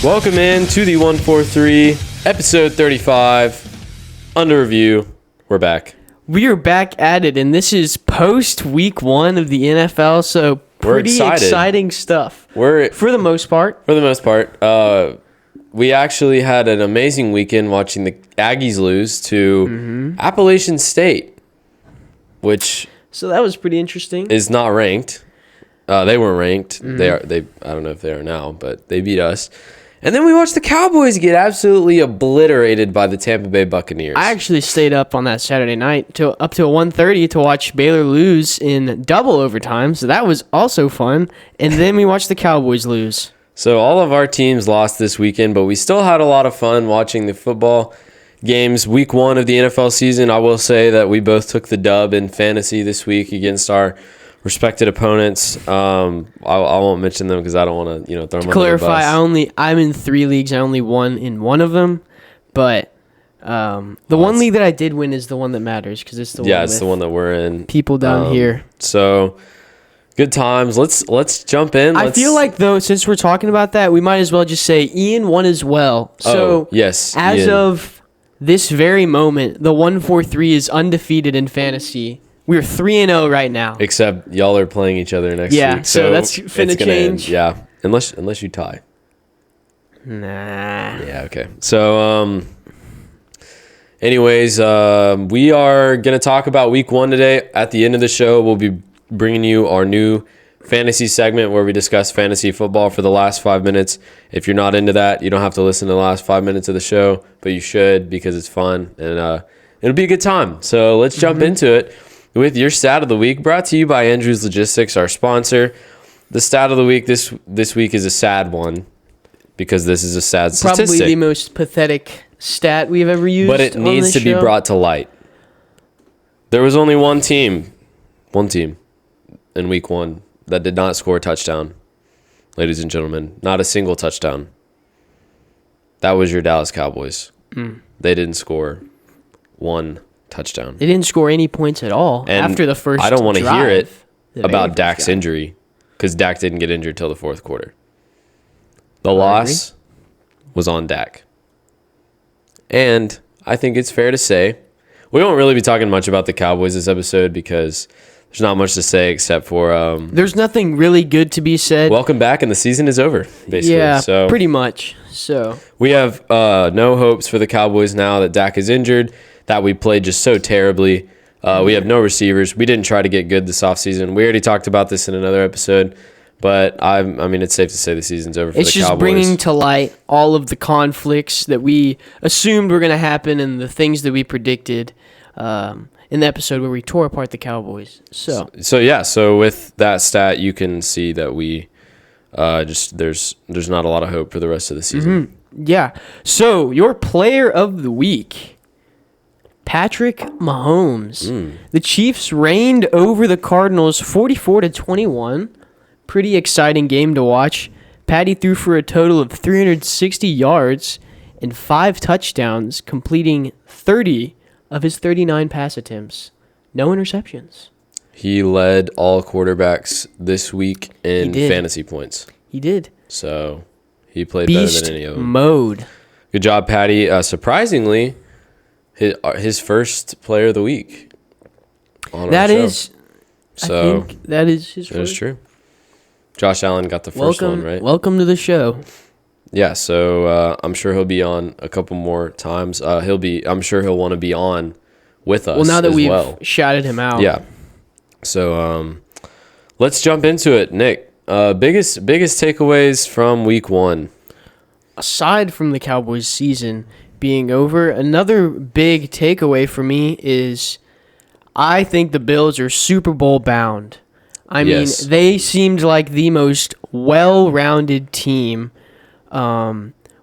Welcome in to the 143, episode 35, under review. We're back. We are back at it, and this is post week 1 of the NFL, so pretty exciting stuff. For the most part. We actually had an amazing weekend watching the Aggies lose to Appalachian State, which so that was pretty interesting. Is not ranked. They weren't ranked. They I don't know if they are now, but they beat us. And then we watched the Cowboys get absolutely obliterated by the Tampa Bay Buccaneers. I actually stayed up on that Saturday night up till 1:30 to watch Baylor lose in double overtime, so that was also fun. And then we watched the Cowboys lose. So all of our teams lost this weekend, but we still had a lot of fun watching the football games. Week 1 of the NFL season, I will say that we both took the dub in fantasy this week against our respected opponents. I won't mention them because I don't want to, throw them under the bus. I'm in 3 leagues. I only won in one of them, but the one league that I did win is the one that matters because it's the one. It's the one that we're in. People down here. So good times. Let's jump in. I feel like though, since we're talking about that, we might as well just say Ian won as well. So yes, as of this very moment, the 143 is undefeated in fantasy. We're 3-0 right now. Except y'all are playing each other next week. Yeah, so that's finna change. Yeah, unless you tie. Nah. Yeah, okay. So, anyways, we are going to talk about week 1 today. At the end of the show, we'll be bringing you our new fantasy segment where we discuss fantasy football for the last 5 minutes. If you're not into that, you don't have to listen to the last 5 minutes of the show, but you should because it's fun and it'll be a good time. So let's jump into it with your stat of the week, brought to you by Andrews Logistics, our sponsor. The stat of the week this week is a sad one because this is a sad statistic. Probably the most pathetic stat we've ever used. But it needs to be brought to light. There was only one team in week 1 that did not score a touchdown. Ladies and gentlemen, not a single touchdown. That was your Dallas Cowboys. They didn't score one touchdown. They didn't score any points at all after the first drive. I don't want to hear it about Dak's injury because Dak didn't get injured till the fourth quarter. The loss was on Dak. And I think it's fair to say, we won't really be talking much about the Cowboys this episode because there's not much to say except for... there's nothing really good to be said. Welcome back and the season is over, basically. Yeah, so pretty much. So we have no hopes for the Cowboys now that Dak is injured, that we played just so terribly. We have no receivers. We didn't try to get good this offseason. We already talked about this in another episode, but I mean, it's safe to say the season's over for the Cowboys. It's just bringing to light all of the conflicts that we assumed were going to happen and the things that we predicted in the episode where we tore apart the Cowboys. So with that stat, you can see that we there's not a lot of hope for the rest of the season. Yeah. So your player of the week, Patrick Mahomes. The Chiefs reigned over the Cardinals 44-21. Pretty exciting game to watch. Patty threw for a total of 360 yards and 5 touchdowns, completing 30 of his 39 pass attempts. No interceptions. He led all quarterbacks this week in fantasy points. He did. So he played better than any of them. Mode. Good job, Patty. Surprisingly, his first player of the week on our show. I think that is his first. That is true. Josh Allen got the first one, right? Welcome to the show. Yeah, so I'm sure he'll be on a couple more times. I'm sure he'll want to be on with us. Well, now that we've shouted him out. Yeah. So let's jump into it, Nick. Biggest takeaways from week 1. Aside from the Cowboys season being over, another big takeaway for me is I think the Bills are Super Bowl bound. I mean, they seemed like the most well-rounded team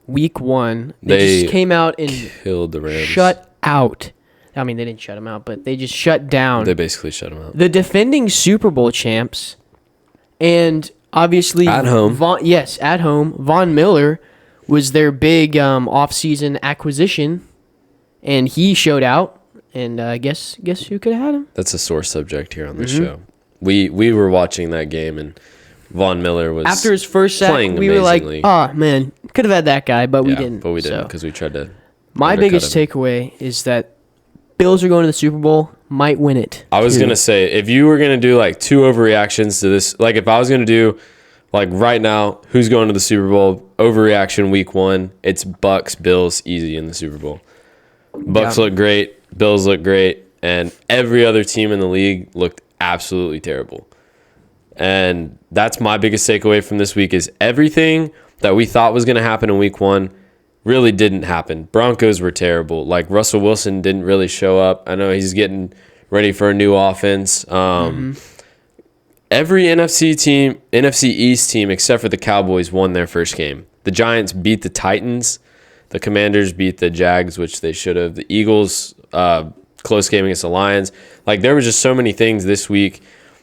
week 1. They just came out and killed the Rams. Shut out. I mean, they didn't shut them out, but they just shut down. They basically shut them out. The defending Super Bowl champs, and obviously at home. At home. Von Miller was their big off-season acquisition, and he showed out. And guess who could have had him? That's a sore subject here on the show. We were watching that game, and Von Miller was After his first sack, playing we were like, amazingly. oh, man, could have had that guy, but we Yeah, didn't. but we didn't So, because we tried to. my undercut biggest him. takeaway is that Bills are going to the Super Bowl, might win it. I was too. gonna say, if you were gonna do like 2 overreactions to this, like if I was gonna do like right now, who's going to the Super Bowl? Overreaction week 1, it's Bucks, Bills, easy in the Super Bowl. Bucks Yeah. look great, Bills look great, and every other team in the league looked absolutely terrible. And that's my biggest takeaway from this week is everything that we thought was gonna happen in week 1 really didn't happen. Broncos were terrible. Like Russell Wilson didn't really show up. I know he's getting ready for a new offense. Every NFC East team except for the Cowboys won their first game. The Giants beat the Titans. The Commanders beat the Jags, which they should have. The Eagles, close game against the Lions. Like there were just so many things this week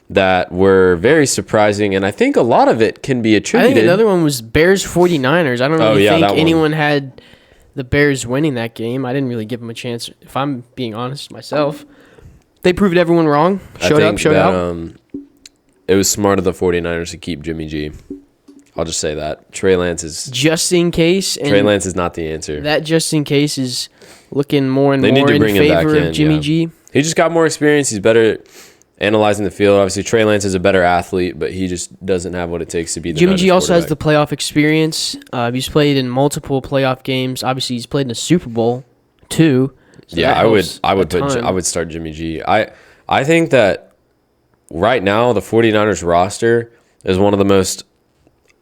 that were very surprising, and I think a lot of it can be I attributed. think another one was Bears 49ers. I don't really yeah, think that one. anyone had the Bears winning that game. I didn't really give them a chance, if I'm being honest myself. They proved everyone wrong. Showed up, showed out. It was smart of the 49ers to keep Jimmy G. I'll just say that. Trey Lance is not the answer. That just in case is looking more and They need more to in bring him back favor in, of Jimmy yeah. G. He just got more experience. He's better analyzing the field. Obviously, Trey Lance is a better athlete, but he just doesn't have what it takes to be the Jimmy G Niners also has the quarterback. playoff experience. He's played in multiple playoff games. Obviously, he's played in the Super Bowl too. So Yeah, that helps I would a ton. I would start Jimmy G. I think that right now the 49ers roster is one of the most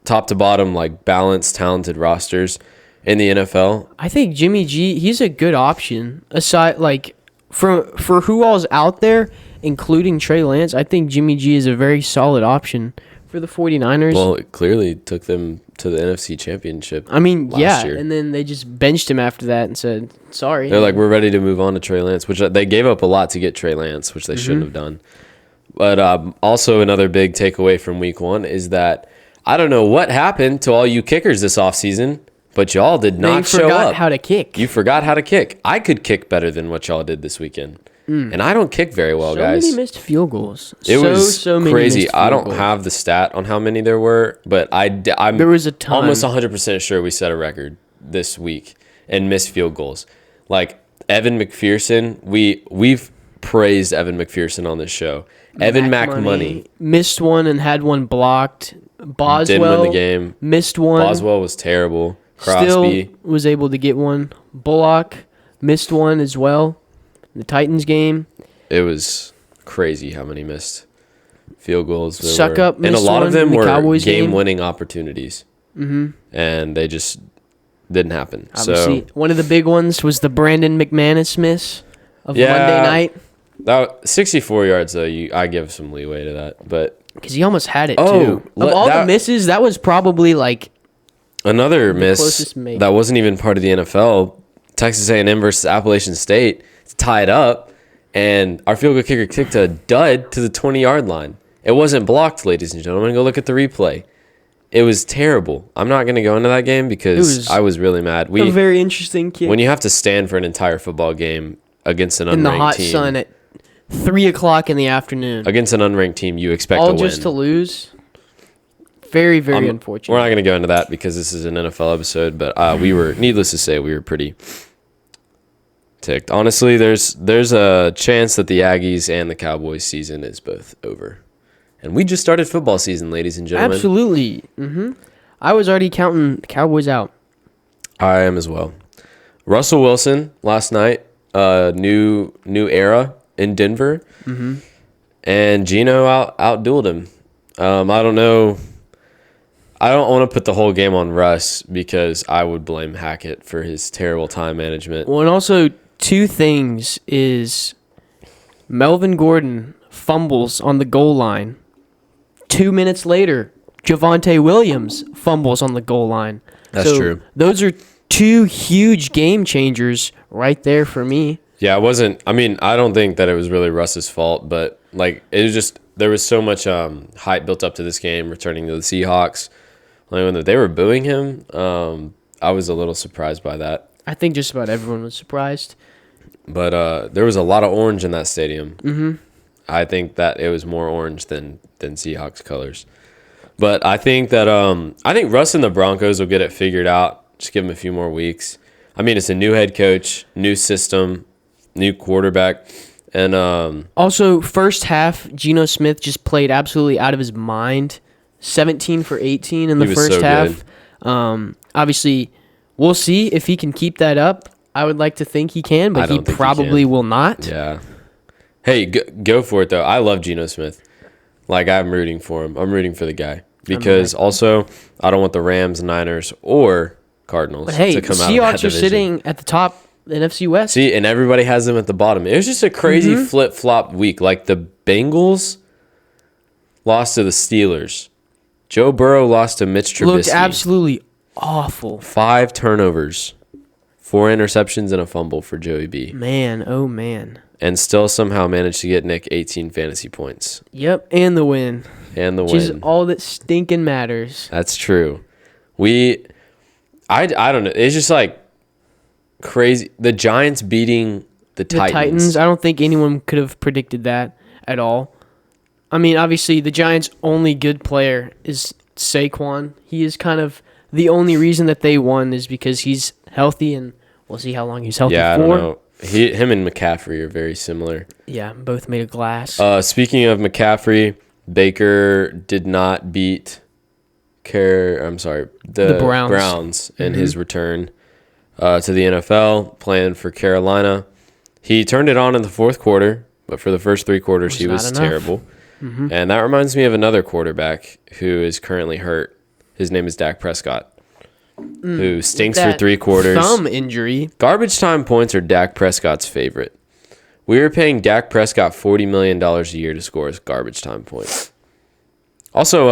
top to bottom like balanced, talented rosters in the NFL. I think Jimmy G, he's a good option. Aside, like for who all's out there, including Trey Lance, I think Jimmy G is a very solid option for the 49ers. Well, it clearly took them to the NFC Championship. I mean, last year. and then they just benched him after that and said, sorry. They're like, we're ready to move on to Trey Lance, which they gave up a lot to get Trey Lance, which they shouldn't have done. But also another big takeaway from week 1 is that I don't know what happened to all you kickers this offseason, but y'all did not show forgot up. how to kick. You forgot how to kick. I could kick better than what y'all did this weekend. And I don't kick very well, so guys. many missed field goals. It was so many crazy. missed I field don't goals. have the stat on how many there were, but I'm There was a ton. almost 100% sure we set a record this week in missed field goals. Like Evan McPherson, we've praised Evan McPherson on this show. Evan McMoney missed one and had one blocked. Boswell didn't win the game. Missed one. Boswell was terrible. Crosby. Still was able to get one. Bullock missed one as well. The Titans game. It was crazy how many missed field goals there Suck were. up And a missed lot one of them in the were Cowboys game. game-winning opportunities. And they just didn't happen. Obviously, So one of the big ones was the Brandon McManus miss of Yeah. Monday night. that 64 yards though, I give some leeway to that. But Because he almost had it, Oh, too. Of all the misses, that was probably like... another miss closest make. that wasn't even part of the NFL, Texas A&M versus Appalachian State, it's tied up, and our field goal kicker kicked a dud to the 20-yard line. It wasn't blocked, ladies and gentlemen. Go look at the replay. It was terrible. I'm not going to go into that game because I was really mad. a very interesting kick. When you have to stand for an entire football game against an unranked in the hot team, sun at 3 o'clock in the afternoon. against an unranked team, you expect All to win. just to lose. Very, very unfortunate. We're not going to go into that because this is an NFL episode, but needless to say, we were pretty ticked. Honestly, there's a chance that the Aggies and the Cowboys season is both over. And we just started football season, ladies and gentlemen. Absolutely. I was already counting the Cowboys out. I am as well. Russell Wilson last night, new era in Denver. And Geno outdueled him. I don't know. I don't want to put the whole game on Russ because I would blame Hackett for his terrible time management. Well, and also two things is Melvin Gordon fumbles on the goal line. 2 minutes later, Javonte Williams fumbles on the goal line. That's true. Those are two huge game changers right there for me. Yeah, I don't think that it was really Russ's fault, but like it was just there was so much hype built up to this game returning to the Seahawks. Like when they were booing him, I was a little surprised by that. I think just about everyone was surprised. But there was a lot of orange in that stadium. I think that it was more orange than Seahawks colors. But I think that I think Russ and the Broncos will get it figured out. Just give them a few more weeks. I mean, it's a new head coach, new system, new quarterback, and also first half, Geno Smith just played absolutely out of his mind. 17 for 18 in the first half. Obviously, we'll see if he can keep that up. I would like to think he can, but he probably will not. Yeah. Hey, go for it, though. I love Geno Smith. Like, I'm rooting for him. I'm rooting for the guy. Because also, I don't want the Rams, Niners, or Cardinals to come out of that division. Seahawks are sitting at the top of the NFC West. See, and everybody has them at the bottom. It was just a crazy flip-flop week. Like, the Bengals lost to the Steelers. Joe Burrow lost to Mitch Trubisky. Looked absolutely awful. 5 turnovers, 4 interceptions, and a fumble for Joey B. Man, oh man. And still somehow managed to get Nick 18 fantasy points. Yep, and the win. Which is all that stinking matters. That's true. I don't know. It's just like crazy. The Giants beating the Titans. I don't think anyone could have predicted that at all. I mean, obviously, the Giants' only good player is Saquon. He is kind of the only reason that they won is because he's healthy, and we'll see how long he's healthy for. I don't know. Him and McCaffrey are very similar. Yeah, both made of glass. Speaking of McCaffrey, Baker did not beat the Browns in his return to the NFL, playing for Carolina. He turned it on in the fourth quarter, but for the first 3 quarters, he was terrible. And that reminds me of another quarterback who is currently hurt. His name is Dak Prescott, who stinks for 3 quarters. Thumb injury. Garbage time points are Dak Prescott's favorite. We were paying Dak Prescott $40 million a year to score as garbage time points. Also,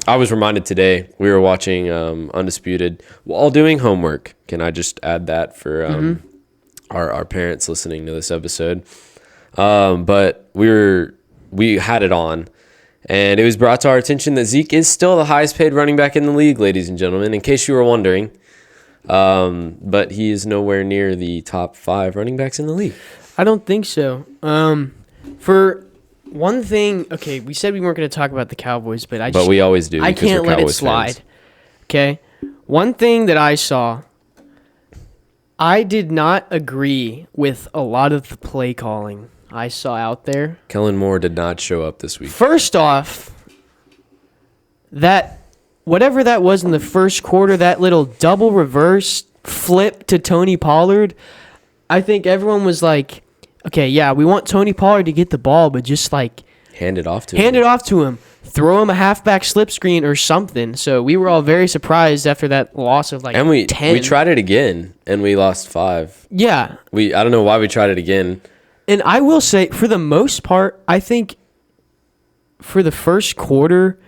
I was reminded today, we were watching Undisputed while doing homework. Can I just add that for our parents listening to this episode? But we had it on, and it was brought to our attention that Zeke is still the highest paid running back in the league, ladies and gentlemen, in case you were wondering. But he is nowhere near the top 5 running backs in the league. I don't think so. For one thing, okay, we said we weren't going to talk about the Cowboys, but we always do. I can't let it slide. Fans. Okay, one thing that I saw, I did not agree with a lot of the play calling I saw out there. Kellen Moore did not show up this week. First off, that whatever that was in the first quarter, that little double reverse flip to Tony Pollard, I think everyone was like, okay, yeah, we want Tony Pollard to get the ball, but just like hand it off to him. Throw him a halfback slip screen or something. So we were all very surprised after that loss of 10. We tried it again, and we lost 5. Yeah. I don't know why we tried it again. And I will say, for the most part, I think for the first quarter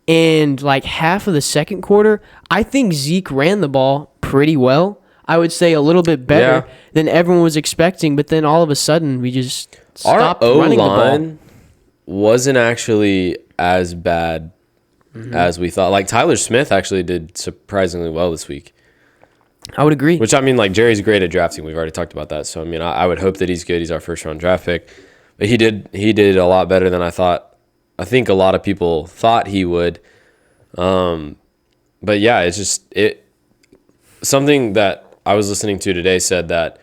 and half of the second quarter, I think Zeke ran the ball pretty well. I would say a little bit better than everyone was expecting, but then all of a sudden we just stopped running the ball. Our O-line wasn't actually as bad as we thought. Tyler Smith actually did surprisingly well this week. I would agree. Which, Jerry's great at drafting. We've already talked about that. So, I would hope that he's good. He's our first-round draft pick. But he did a lot better than I thought. I think a lot of people thought he would. But, yeah, it's something that I was listening to today said that,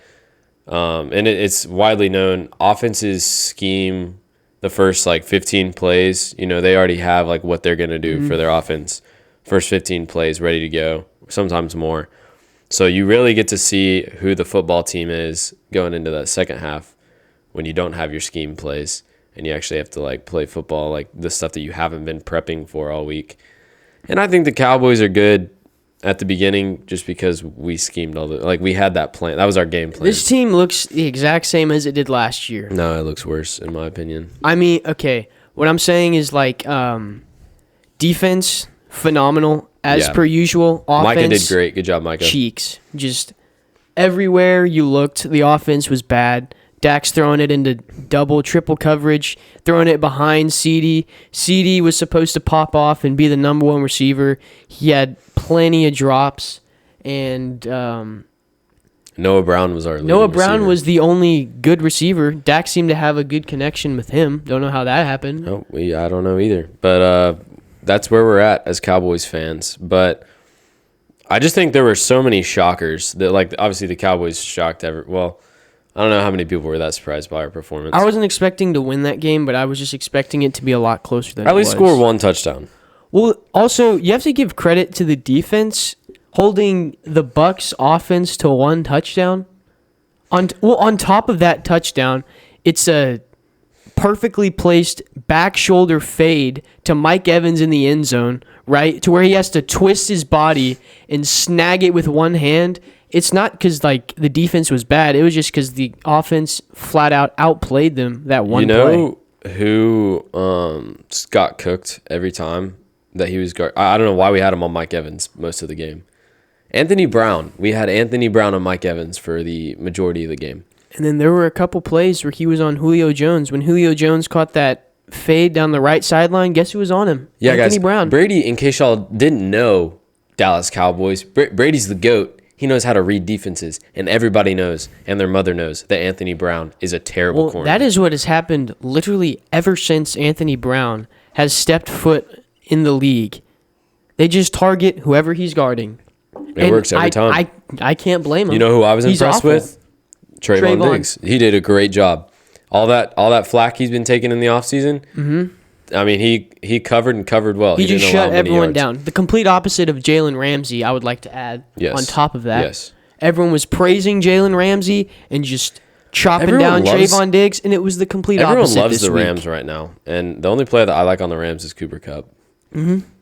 and it's widely known, offenses scheme the first 15 plays. They already have what they're going to do for their offense. First 15 plays ready to go, sometimes more. So you really get to see who the football team is going into that second half when you don't have your scheme plays and you actually have to play football, the stuff that you haven't been prepping for all week. And I think the Cowboys are good at the beginning just because we schemed all the we had that plan. That was our game plan. This team looks the exact same as it did last year. No, it looks worse in my opinion. Okay, what I'm saying is defense phenomenal as per usual. Offense, Micah did great. Good job, Micah. Cheeks, just everywhere you looked, the offense was bad. Dak's throwing it into double, triple coverage, throwing it behind CD. CD was supposed to pop off and be the number 1 receiver. He had plenty of drops, and Noah Brown was our leading Noah Brown receiver. was the only good receiver. Dak seemed to have a good connection with him. Don't know how that happened. No, I don't know either. But that's where we're at as Cowboys fans. But I just think there were so many shockers that, like, obviously the Cowboys shocked well, I don't know how many people were that surprised by our performance. I wasn't expecting to win that game, but I was just expecting it to be a lot closer than it was. At least score one touchdown. Well, also, you have to give credit to the defense holding the Bucs offense to one touchdown. On top of that touchdown, it's a perfectly placed back shoulder fade to Mike Evans in the end zone, right? To where he has to twist his body and snag it with one hand. It's not because, like, the defense was bad. It was just because the offense flat out outplayed them that one play. You know who got cooked every time that he was guard? I don't know why we had him on Mike Evans most of the game. Anthony Brown. We had Anthony Brown on Mike Evans for the majority of the game. And then there were a couple plays where he was on Julio Jones. When Julio Jones caught that fade down the right sideline, guess who was on him? Yeah, Anthony guys. Brown. Brady, in case y'all didn't know, Dallas Cowboys, Brady's the GOAT. He knows how to read defenses, and everybody knows, and their mother knows, that Anthony Brown is a terrible corner. That is what has happened literally ever since Anthony Brown has stepped foot in the league. They just target whoever he's guarding. It works every time. I can't blame him. You know who I was He's impressed awful. with? Trayvon Diggs. He did a great job. All that flack he's been taking in the offseason, I mean, he covered and covered well. He just didn't allow shut many everyone yards. down. The complete opposite of Jalen Ramsey, I would like to add on top of that. Yes. Everyone was praising Jalen Ramsey and just chopping Everyone down loves- Trayvon Diggs, and it was the complete Everyone opposite loves this the week. Rams right now, and the only player that I like on the Rams is Cooper Kupp.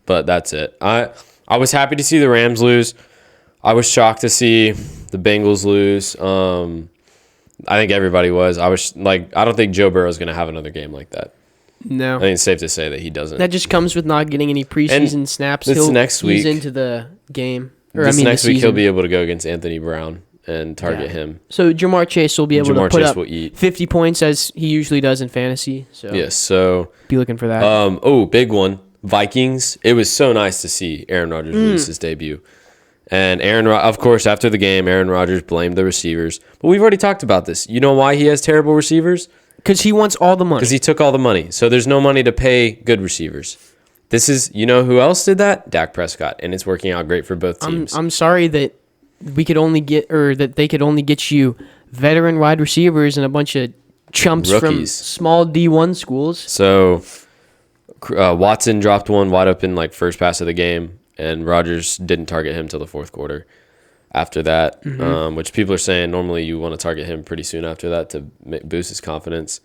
But that's it. I was happy to see the Rams lose. I was shocked to see the Bengals lose. I think everybody was. I don't think Joe Burrow is going to have another game like that. No. I think it's safe to say that he doesn't. That just comes with not getting any preseason And snaps. next He's week- into the game. Next the week he'll season. be able to go against Anthony Brown and target him. So Jamar Chase will be able Jamar to put Chase up will eat. 50 points as he usually does in fantasy. So Yes, so be looking for that. big one. Vikings. It was so nice to see Aaron Rodgers lose his debut. And of course, after the game, Aaron Rodgers blamed the receivers. But we've already talked about this. You know why he has terrible receivers? Because he wants all the money. Because he took all the money. So there's no money to pay good receivers. You know who else did that? Dak Prescott. And it's working out great for both teams. I'm sorry that we could only that they could only get you veteran wide receivers and a bunch of chumps from Rookies. small D1 schools. So Watson dropped one wide open, like, first pass of the game, and Rodgers didn't target him till the fourth quarter. After that, which people are saying normally you want to target him pretty soon after that to boost his confidence.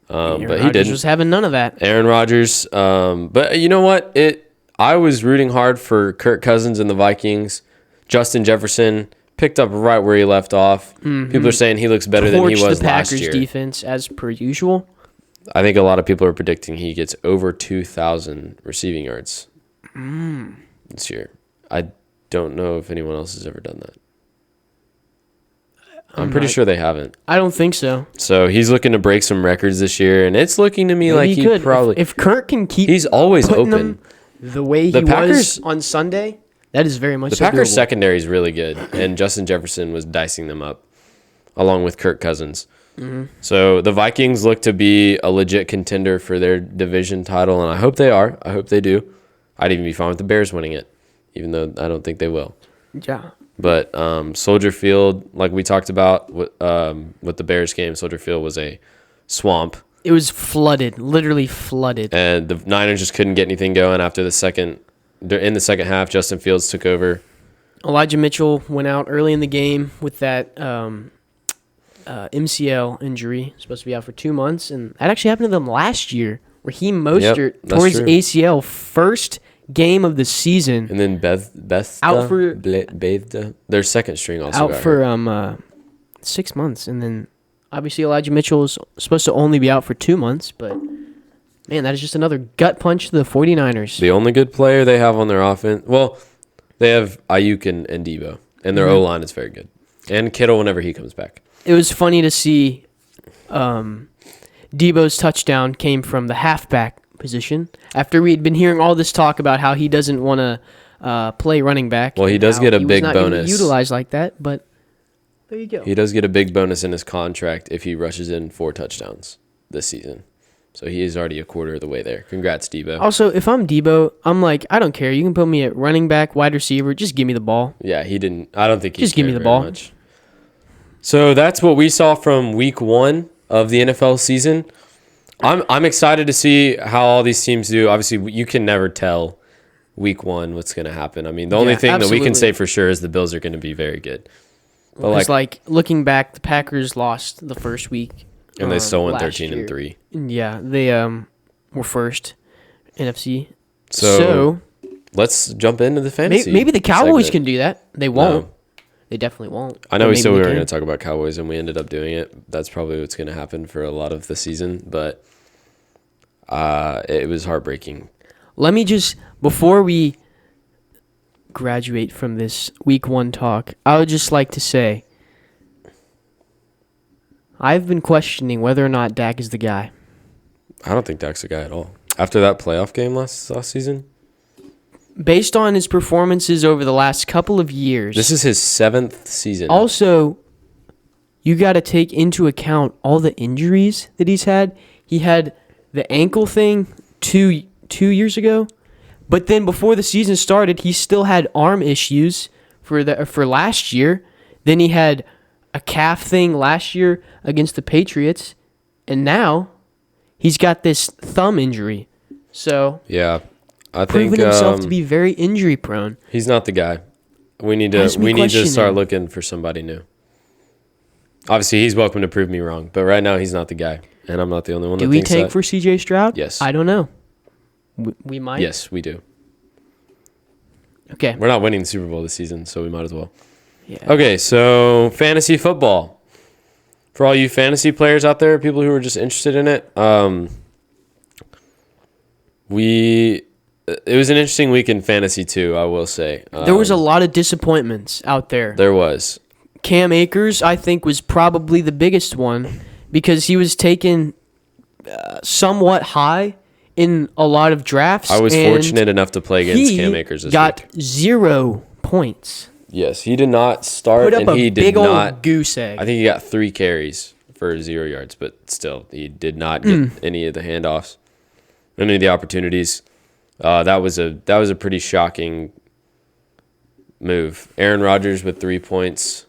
But he Rodgers didn't. was having none of that. Aaron Rodgers. But you know what? I was rooting hard for Kirk Cousins and the Vikings. Justin Jefferson picked up right where he left off. People are saying he looks better than he was the last Packers year. defense as per usual. I think a lot of people are predicting he gets over 2,000 receiving yards this year. I don't know if anyone else has ever done that. I'm pretty sure they haven't. I don't think so. So he's looking to break some records this year, and it's looking to me like Maybe he could. probably. If Kirk can keep He's always putting open. them the way he The Packers- was on Sunday, that is very much The so Packers doable. secondary is really good, and Justin Jefferson was dicing them up, along with Kirk Cousins. So the Vikings look to be a legit contender for their division title, and I hope they are. I hope they do. I'd even be fine with the Bears winning it, even though I don't think they will. Yeah. But Soldier Field, like we talked about with the Bears game, Soldier Field was a swamp, It was flooded, literally flooded. and the Niners just couldn't get anything going after in the second half. Justin Fields took over. Elijah Mitchell went out early in the game with that MCL injury. Supposed to be out for 2 months, and that actually happened to them last year. Raheem Mostert that's tore his true. ACL first game of the season. And then Beth Out for- Bethesda, their second string also Out got for hurt. 6 months, and then obviously Elijah Mitchell is supposed to only be out for 2 months, but man, that is just another gut punch to the 49ers. The only good player they have on their offense, well, they have Ayuk and Debo, and their O-line is very good. And Kittle whenever he comes back. It was funny to see Debo's touchdown came from the halfback position after we had been hearing all this talk about how he doesn't want to play running back. Well, he does how get a he was big not gonna be bonus. utilized like that, but there you go. He does get a big bonus in his contract if he rushes in 4 touchdowns this season. So he is already a quarter of the way there. Congrats, Debo. Also, if I'm Debo, I'm like, I don't care. You can put me at running back, wide receiver. Just give me the ball. Yeah, he didn't. I don't think he Just give me the very ball. much. So that's what we saw from week 1 of the NFL season. I'm excited to see how all these teams do. Obviously, you can never tell week 1 what's going to happen. I mean, the only thing that we can say for sure is the Bills are going to be very good. But Because, looking back, the Packers lost the first week. And they still went last year. 13-3. Yeah, they were first NFC. So let's jump into the fantasy. Maybe the Cowboys segment. can do that. They won't. No. They definitely won't. I know But we said maybe we they were can. going to talk about Cowboys, and we ended up doing it. That's probably what's going to happen for a lot of the season. But it was heartbreaking. Let me just, before we graduate from this week 1 talk, I would just like to say, I've been questioning whether or not Dak is the guy. I don't think Dak's a guy at all. After that playoff game last season, Based on his performances over the last couple of years. this is his 7th season. Also, you got to take into account all the injuries that he's had. He had the ankle thing two years ago, but then before the season started, he still had arm issues for last year. Then he had a calf thing last year against the Patriots, and now he's got this thumb injury. So Yeah, I proving think himself to be very injury prone. he's not the guy. We need Has to me start questioning. looking for somebody new. Obviously, he's welcome to prove me wrong, but right now he's not the guy, and I'm not the only one Do that we thinks tank that. for C.J. Stroud? Yes. I don't know. We might. Yes, we do. Okay. We're not winning the Super Bowl this season, so we might as well. Yeah. Okay, so fantasy football. For all you fantasy players out there, people who are just interested in it, it was an interesting week in fantasy too, I will say. There was a lot of disappointments out there. There was. Cam Akers, I think, was probably the biggest one because he was taken somewhat high in a lot of drafts. I was and fortunate enough to play against he Cam Akers this got week. 0 points. Yes, he did not start, Put up and a he did big not. old goose egg. I think he got 3 carries for 0 yards, but still, he did not get any of the handoffs, any of the opportunities. That was a pretty shocking move. Aaron Rodgers with 3 points.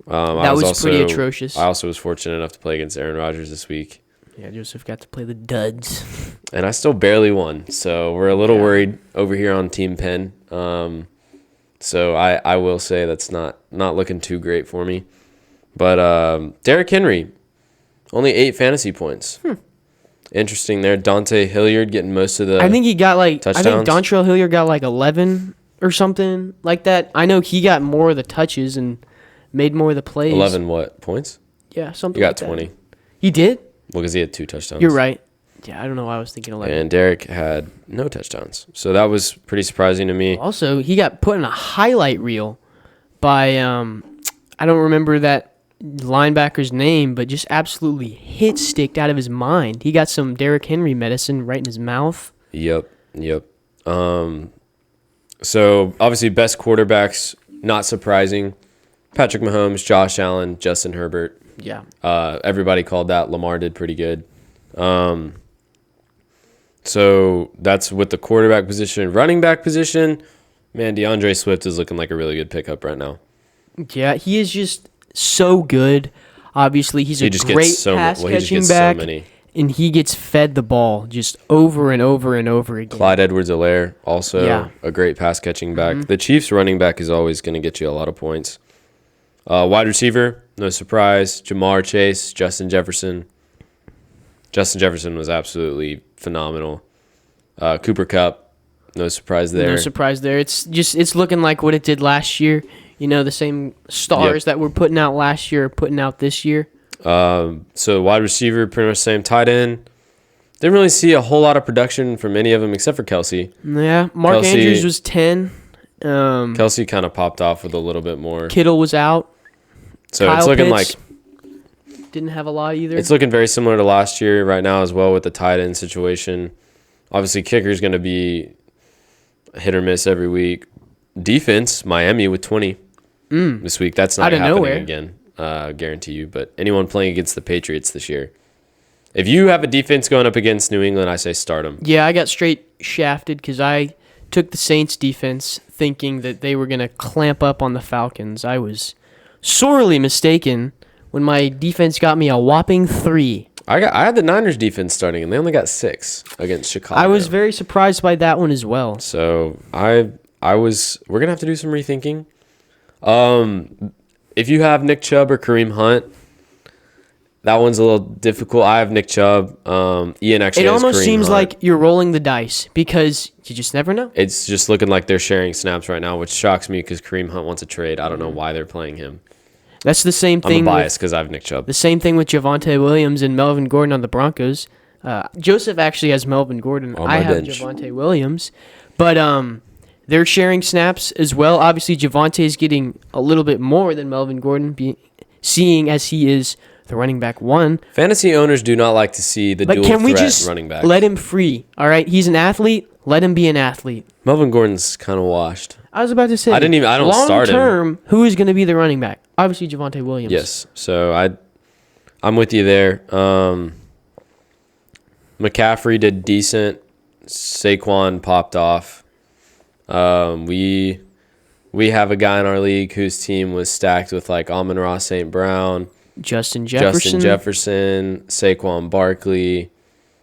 That was pretty atrocious. I also was fortunate enough to play against Aaron Rodgers this week, Yeah, Joseph got to play the duds. and I still barely won. So we're a little worried over here on Team Penn. So I will say that's not looking too great for me. But Derrick Henry, only 8 fantasy points. Interesting there. Dante Hilliard getting most of the I think he got I think touchdowns. Dontrell Hilliard got 11 or something like that. I know he got more of the touches and made more of the plays. 11 what points? Yeah, something He like got that. 20. He did? Well, because he had 2 touchdowns. You're right. Yeah, I don't know why I was thinking 11. And Derrick had no touchdowns. So that was pretty surprising to me. Also, he got put in a highlight reel by I don't remember that linebacker's name, but just absolutely hit sticked out of his mind. He got some Derrick Henry medicine right in his mouth. Yep. So obviously best quarterbacks, not surprising. Patrick Mahomes, Josh Allen, Justin Herbert. Yeah. Everybody called that. Lamar did pretty good. So that's with the quarterback position. Running back position, man, DeAndre Swift is looking like a really good pickup right now. Yeah, he is just so good. Obviously, he's He a just great gets so pass well, he just catching gets so back, many. and he gets fed the ball just over and over and over again. Clyde Edwards-Helaire, also Yeah. a great pass catching back. The Chiefs running back is always going to get you a lot of points. Wide receiver, no surprise. Jamar Chase, Justin Jefferson. Justin Jefferson was absolutely phenomenal. Cooper Kupp, no surprise there. No surprise there. It's looking like what it did last year. You know, the same stars that were putting out last year are putting out this year. So wide receiver, pretty much same. Tight end, didn't really see a whole lot of production from any of them except for Kelsey. Yeah, Mark Kelsey- Andrews was 10. Kelsey kind of popped off with a little bit more. Kittle was out. So Kyle it's looking Pitts didn't have a lot either. It's looking very similar to last year right now as well with the tight end situation. Obviously, kicker's going to be hit or miss every week. Defense, Miami with 20 this week. That's not Out of happening nowhere. again, guarantee you. But anyone playing against the Patriots this year, If you have a defense going up against New England, I say start them. Yeah, I got straight shafted because I took the Saints defense thinking that they were going to clamp up on the Falcons. I was sorely mistaken when my defense got me a whopping 3. I had the Niners defense starting, and they only got 6 against Chicago. I was very surprised by that one as well. So we're gonna have to do some rethinking. If you have Nick Chubb or Kareem Hunt, that one's a little difficult. I have Nick Chubb. Ian actually It has almost Kareem seems Hunt. like you're rolling the dice because you just never know. It's just looking like they're sharing snaps right now, which shocks me because Kareem Hunt wants a trade. I don't know why they're playing him. That's the same thing. I'm biased because I have Nick Chubb. The same thing with Javonte Williams and Melvin Gordon on the Broncos. Joseph actually has Melvin Gordon. On my I have bench. Javonte Williams. But they're sharing snaps as well. Obviously, Javonte is getting a little bit more than Melvin Gordon, seeing as he is the running back 1. Fantasy owners do not like to see the But dual can we threat just running back. let him free? All right, he's an athlete. Let him be an athlete. Melvin Gordon's kind of washed. I was about to say. I don't start him. Long term, who is going to be the running back? Obviously, Javonte Williams. Yes, so I'm with you there. McCaffrey did decent. Saquon popped off. We have a guy in our league whose team was stacked with like Amon-Ra St. Brown, Justin Jefferson. Saquon Barkley.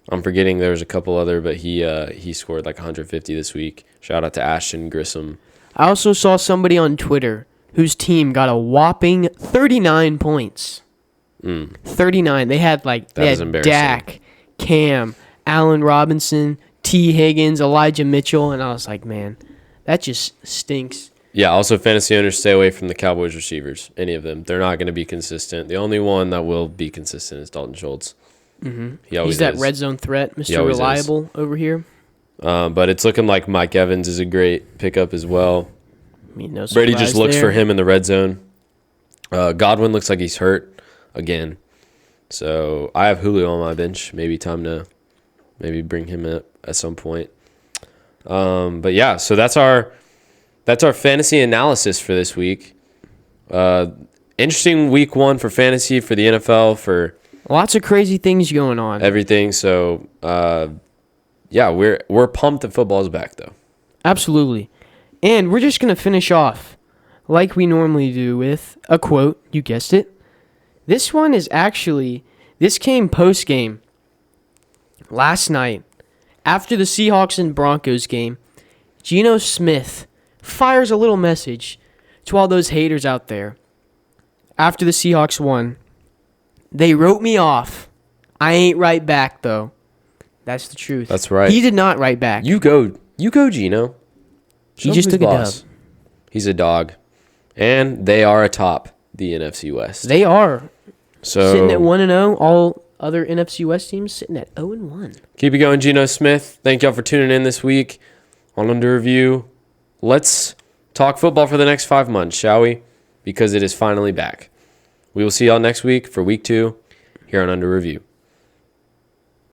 I'm forgetting there was a couple other, but he scored like 150 this week. Shout out to Ashton Grissom. I also saw somebody on Twitter whose team got a whopping 39 points. 39. They had embarrassing. Dak, Cam, Allen Robinson, T. Higgins, Elijah Mitchell, and I was like, man, that just stinks. Yeah, also fantasy owners, stay away from the Cowboys receivers, any of them. They're not going to be consistent. The only one that will be consistent is Dalton Schultz. Mm-hmm. He always He's that is. red zone threat, He Mr. always Reliable over here. But it's looking like Mike Evans is a great pickup as well. I mean, no Brady surprise just looks there. for him in the red zone. Godwin looks like he's hurt again. So I have Julio on my bench. Maybe time to bring him up at some point. But yeah, so that's our fantasy analysis for this week. Interesting week 1 for fantasy, for the NFL, for Lots of crazy things going on. everything. So yeah, we're pumped that football's back though. Absolutely. And we're just going to finish off like we normally do with a quote. You guessed it. This one is this came post-game last night after the Seahawks and Broncos game. Geno Smith fires a little message to all those haters out there. After the Seahawks won, they wrote me off. I ain't right back, though. That's the truth. That's right. He did not write back. You go, Gino. He just took a dub. He's a dog. And they are atop the NFC West. They are So sitting at 1-0. All other NFC West teams sitting at 0-1. keep it going, Geno Smith. Thank y'all for tuning in this week on Under Review. Let's talk football for the next 5 months, shall we? Because it is finally back. We will see y'all next week for week 2 here on Under Review.